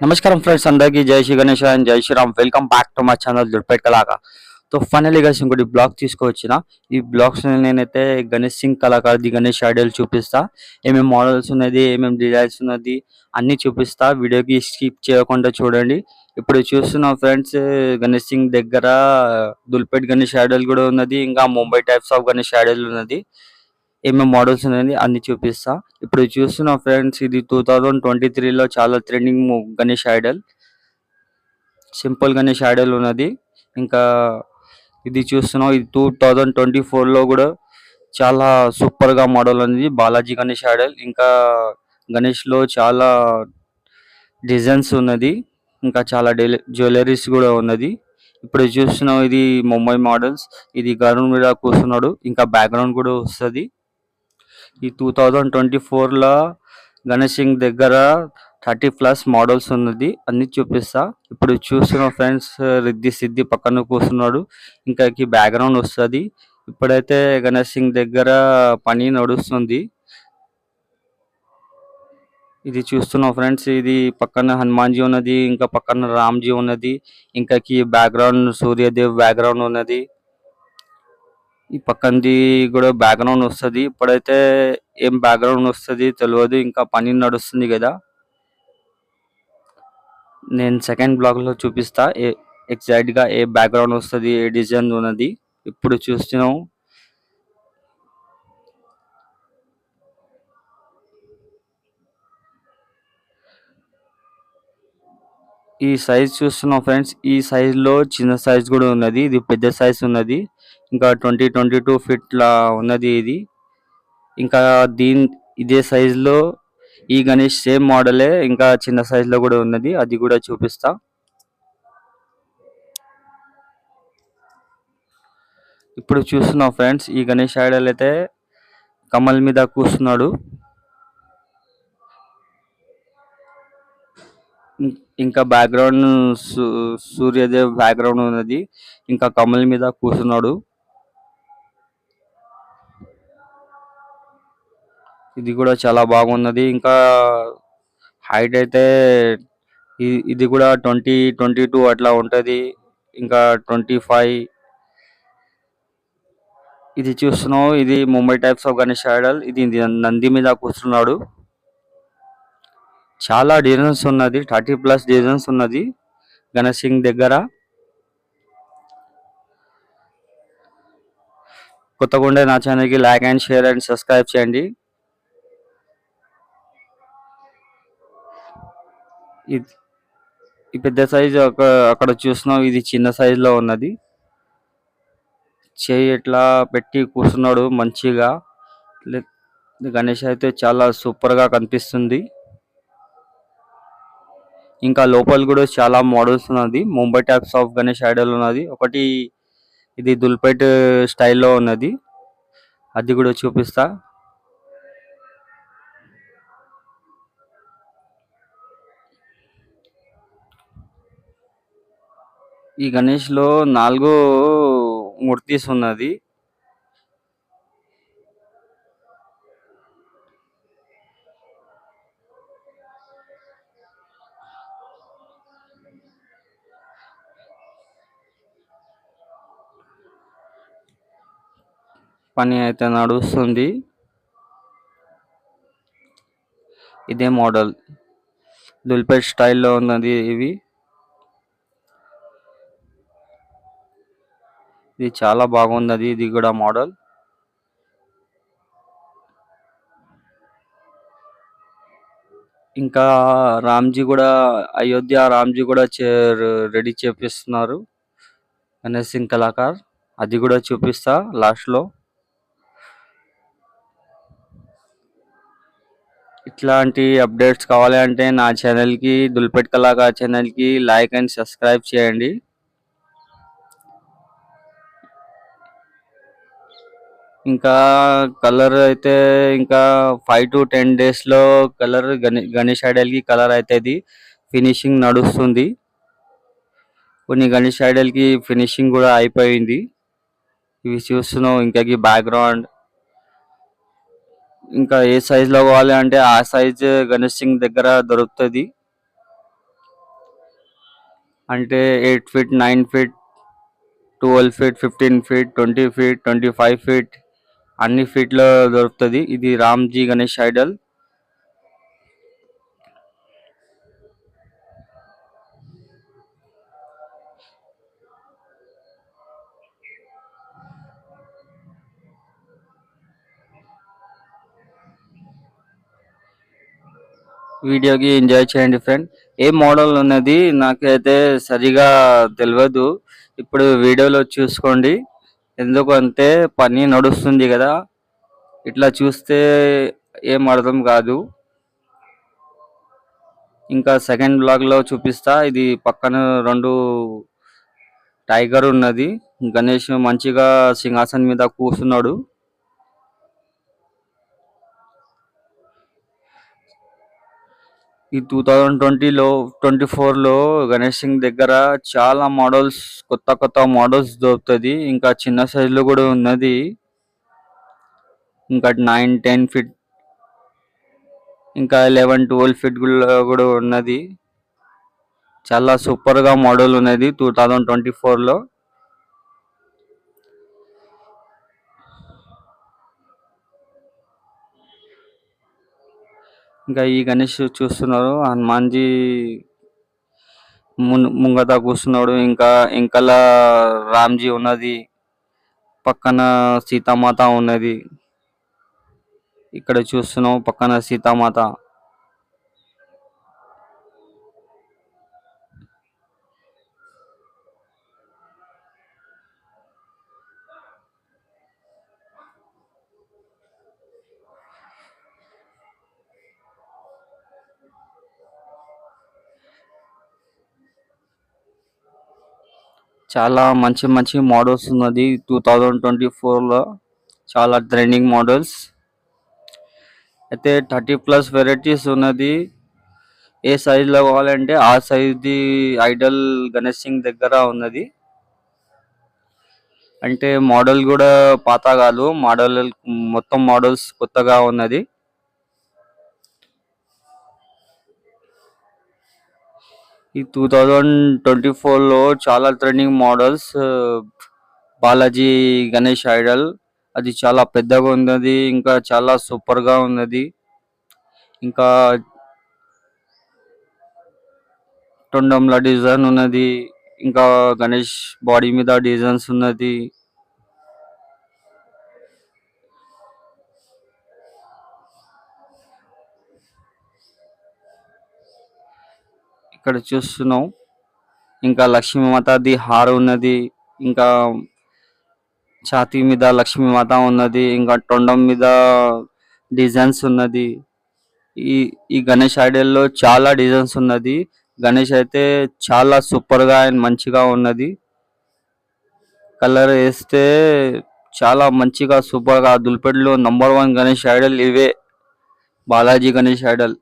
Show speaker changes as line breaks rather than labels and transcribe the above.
नमस्कार फ्रेंड्स अंदर जय श्री गणेश and जय Shriram welcome back to my channel Durpet Kalakar. तो ఫైనల్లీ గైస్ ఇంకోటి బ్లాగ్ తీసుకొచ్చిన ఈ బ్లాగ్స్ నేనైతే గణేష్ సింగ్ కళాకార్ది గణేష్ ఐడల్ చూపిస్తా. ఏమేం మోడల్స్ ఉన్నది, ఏమేం డిజైన్స్ ఉన్నది అన్ని చూపిస్తా. వీడియోకి స్కిప్ చేయకుండా చూడండి. ఇప్పుడు చూస్తున్న ఫ్రెండ్స్ గణేష్ సింగ్ దగ్గర దుల్పేట్ గణేష్ ఐడల్ కూడా ఉన్నది, ఇంకా Mumbai types of Ganesh Idol ఉన్నది. ఏమేం మోడల్స్ ఉన్నాయని అన్ని చూపిస్తా. ఇప్పుడు చూస్తున్న ఫ్రెండ్స్ ఇది 2023లో చాలా trending Ganesh Idol. Simple Ganesh Idol ఉన్నది. ఇంకా ఇది చూస్తున్నాం, ఇది 2024లో కూడా చాలా సూపర్ గా మోడల్ ఉంది బాలాజీ గణేష్ ఐడల్. ఇంకా గణేష్ లో చాలా డిజైన్స్ ఉన్నది, ఇంకా చాలా జ్యువెలరీస్ కూడా ఉన్నది. ఇప్పుడు చూస్తున్నాం ఇది ముంబై మోడల్స్. ఇది గరుణ్ మీద కూర్చున్నాడు, ఇంకా బ్యాక్గ్రౌండ్ కూడా వస్తుంది. ఈ 2024లో గణేష్ సింగ్ దగ్గర 30+ మోడల్స్ ఉన్నది, అన్ని చూపిస్తా. ఇప్పుడు చూస్తున్న ఫ్రెండ్స్ రిద్ధి సిద్ధి పక్కన కూర్చున్నాడు, ఇంకా బ్యాక్గ్రౌండ్ వస్తుంది. ఇప్పుడైతే గణేష్ సింగ్ దగ్గర పని నడుస్తుంది. ఇది చూస్తున్నాం ఫ్రెండ్స్, ఇది పక్కన హనుమాన్జీ ఉన్నది, ఇంకా పక్కన రామ్జీ ఉన్నది, ఇంకా బ్యాక్గ్రౌండ్ సూర్యదేవ్ బ్యాక్గ్రౌండ్ ఉన్నది. ఈ పక్కనది కూడా బ్యాక్గ్రౌండ్ వస్తుంది. ఇప్పుడైతే ఏం బ్యాక్గ్రౌండ్ వస్తుంది తెలియదు, ఇంకా పని నడుస్తుంది కదా. నేను సెకండ్ బ్లాగ్ లో చూపిస్తా ఎగ్జాక్ట్ గా ఏ బ్యాక్గ్రౌండ్ వస్తుంది, ఏ డిజైన్ ఉన్నది. ఇప్పుడు చూస్తున్నాం ఈ సైజ్ చూస్తున్నాం ఫ్రెండ్స్. ఈ సైజ్ లో చిన్న సైజ్ కూడా ఉన్నది, ఇది పెద్ద సైజ్ ఉన్నది. ఇంకా 22 ఫీట్ లా ఉన్నది ఇది. ఇంకా ఇదే సైజ్ లో ఈ గణేష్ సేమ్ మోడలే ఇంకా చిన్న సైజ్ లో కూడా ఉన్నది, అది కూడా చూపిస్తా. ఇప్పుడు చూస్తున్నాం ఫ్రెండ్స్, ఈ గణేష్ ఐడల్ అయితే కమల్ మీద కూర్చున్నాడు. ఇంకా బ్యాక్గ్రౌండ్ సూర్యదేవ్ బ్యాక్గ్రౌండ్ ఉన్నది, ఇంకా కమల్ మీద కూర్చున్నాడు. ఇది కూడా చాలా బాగున్నది. ఇంకా హైట్ అయితే ఇది కూడా 22 అట్లా ఉంటది, ఇంకా 25. ఇది చూస్తున్నాం, ఇది Mumbai types of Ganesh Idol. ఇది నంది మీద కూర్చున్నాడు. చాలా డిజైన్స్ ఉన్నది, 30+ డిజైన్స్ ఉన్నది గణేష్ సింగ్ దగ్గర. కొత్తగా ఉండే నా ఛానల్కి like and share and subscribe చేయండి. ఈ పెద్ద సైజు అక్కడ చూస్తున్నాం, ఇది చిన్న సైజ్ లో ఉన్నది. చేయి ఎట్లా పెట్టి కూర్చున్నాడు మంచిగా. గణేష్ అయితే చాలా సూపర్ గా కనిపిస్తుంది. ఇంకా లోపల కూడా చాలా మోడల్స్ ఉన్నది. Mumbai types of Ganesh Idol ఉన్నది ఒకటి, ఇది దుల్పేట్ స్టైల్లో ఉన్నది, అది కూడా చూపిస్తా. ఈ గణేష్ లో 4 మూర్తిస్ ఉన్నది. పని అయితే నడుస్తుంది. ఇదే మోడల్ దుల్పేట్ స్టైల్లో ఉన్నది. ఇది చాలా బాగున్నది, ఇది కూడా మోడల్. ఇంకా రామ్జీ కూడా, అయోధ్య రామ్జీ కూడా రెడీ చేపిస్తున్నారు గణేష్ సింగ్ కళాకార్, అది కూడా చూపిస్తా లాస్ట్ లో. ఇట్లాంటి అప్డేట్స్ కావాలి అంటే నా ఛానల్ కి, దుల్పేట్ కళాకార్ ఛానల్ కి లైక్ అండ్ సబ్స్క్రైబ్ చేయండి. ఇంకా కలర్ అయితే ఇంకా 5 to 10 days లో కలర్ గణేష్ ఐడల్ కి కలర్ అవుతుంది, ఫినిషింగ్ నడుస్తుంది. కొన్ని గణేష్ ఐడల్ కి ఫినిషింగ్ కూడా అయిపోయింది. ఇవి చూస్తున్నాం, ఇంకా బ్యాక్గ్రౌండ్. ఇంకా ఏ సైజ్ లో కావాలి అంటే ఆ సైజ్ గణేష్ సింగ్ దగ్గర దొరుకుతుంది. అంటే 8 feet, 9 feet, 12 feet, 15 feet, 20 feet, 25 feet అన్ని ఫీట్లో దొరుకుతుంది. ఇది రామ్జీ గణేష్ ఐడల్. వీడియోకి ఎంజాయ్ చేయండి ఫ్రెండ్. ఏ మోడల్ ఉన్నది నాకైతే సరిగా తెలియదు. ఇప్పుడు వీడియోలో చూసుకోండి. ఎందుకంటే పని నడుస్తుంది కదా, ఇట్లా చూస్తే ఏం అర్థం కాదు. ఇంకా సెకండ్ బ్లాగ్ లో చూపిస్తా. ఇది పక్కన 2 టైగర్ ఉన్నది. గణేష్ మంచిగా సింహాసనం మీద కూర్చున్నాడు. ఈ 2024లో గణేష్ సింగ్ దగ్గర చాలా మోడల్స్, కొత్త కొత్త మోడల్స్ దొరుకుతుంది. ఇంకా చిన్న సైజులో కూడా ఉన్నది. ఇంకా 9, 10 ఫీట్, ఇంకా 11, 12 ఫీట్ కూడా ఉన్నది. చాలా సూపర్ గా మోడల్ ఉన్నది 2024లో. ఇంకా ఈ గణేష్ చూస్తున్నారు, హనుమాన్జీ ముంగట కూర్చున్నాడు. ఇంకా ఇంకలా రామ్జీ ఉన్నది, పక్కన సీతామాత ఉన్నది. ఇక్కడ చూస్తున్నాం పక్కన సీతామాత. చాలా మంచి మంచి మోడల్స్ ఉన్నది 2024లో. చాలా ట్రెండింగ్ మోడల్స్ అయితే 30+ వెరైటీస్ ఉన్నది. ఏ సైజ్ లో కావాలంటే ఆ size the Idol Ganesh Singh దగ్గర ఉన్నది. అంటే మోడల్ కూడా పాత కాదు, మోడల్ మొత్తం మోడల్స్ కొత్తగా ఉన్నది. ఈ 2024లో చాలా trending models. Balaji Ganesh Idol అది చాలా పెద్దగా ఉన్నది, ఇంకా చాలా సూపర్ గా ఉన్నది. ఇంకా తొండంల డిజైన్ ఉన్నది, ఇంకా గణేష్ బాడీ మీద డిజైన్స్ ఉన్నది. ఇక్కడ చూస్తున్నాం. ఇంకా లక్ష్మీమాతది హార్ ఉన్నది, ఇంకా ఛాతీ మీద లక్ష్మీమాత ఉన్నది, ఇంకా తొండం మీద డిజైన్స్ ఉన్నది. ఈ ఈ గణేష్ ఐడల్లో చాలా డిజైన్స్ ఉన్నది. గణేష్ అయితే చాలా సూపర్ గా అండ్ మంచిగా ఉన్నది. కలర్ వేస్తే చాలా మంచిగా సూపర్ గా దుల్పేటలో నంబర్ 1 గణేష్ ఐడల్ ఇవే, బాలాజీ గణేష్ ఐడల్.